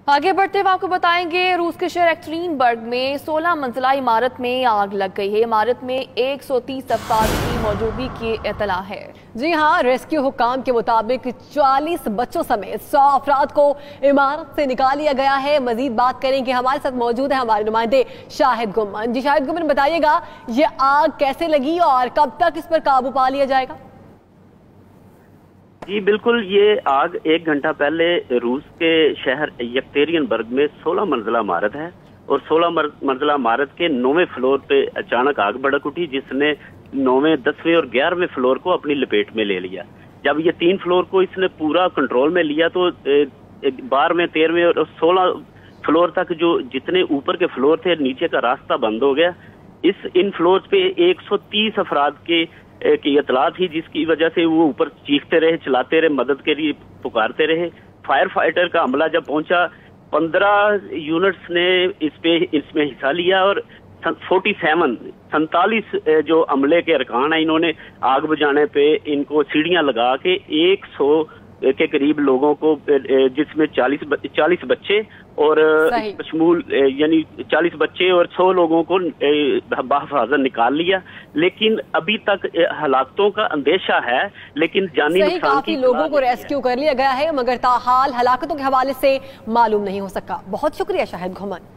आगे बढ़ते हुए आपको बताएंगे, रूस के शहर एक्टरीनबर्ग में 16 मंजिला इमारत में आग लग गई है। इमारत में 130 अफराद की मौजूदगी की इत्तला है। जी हाँ, रेस्क्यू हुक्काम के मुताबिक 40 बच्चों समेत 100 अफराद को इमारत से निकाल लिया गया है। मजीद बात करेंगे, हमारे साथ मौजूद है हमारे नुमाइंदे शाहिद गुम्मन। जी शाहिद गुम्मन, बताइएगा ये आग कैसे लगी और कब तक इस पर काबू पा लिया जाएगा? जी बिल्कुल, ये आग 1 घंटा पहले रूस के शहर यकतेरियनबर्ग में 16 मंजिला इमारत है और 16 मंजिला इमारत के 9वें फ्लोर पे अचानक आग भड़क उठी, जिसने 9वें, 10वें और 11वें फ्लोर को अपनी लपेट में ले लिया। जब ये 3 फ्लोर को इसने पूरा कंट्रोल में लिया तो 12वें, 13वें और 16 फ्लोर तक जो जितने ऊपर के फ्लोर थे, नीचे का रास्ता बंद हो गया। इन फ्लोर पे 130 अफराद की इतला थी, जिसकी वजह से वो ऊपर चीखते रहे, चलाते रहे, मदद के लिए पुकारते रहे। फायर फाइटर का अमला जब पहुंचा, 15 यूनिट्स ने इसमें हिस्सा लिया और 47 जो अमले के अरकान है, इन्होंने आग बुझाने पे इनको सीढ़ियां लगा के 100 के करीब लोगों को, जिसमें 40 बच्चे और बशमूल यानी 40 बच्चे और 100 लोगों को बहिफाजत निकाल लिया। लेकिन अभी तक हलाकतों का अंदेशा है, लेकिन जानी नुकसान काफी लोगों को रेस्क्यू कर लिया गया है, मगर ताहाल हलाकतों के हवाले से मालूम नहीं हो सका। बहुत शुक्रिया शाहिद गुम्मन।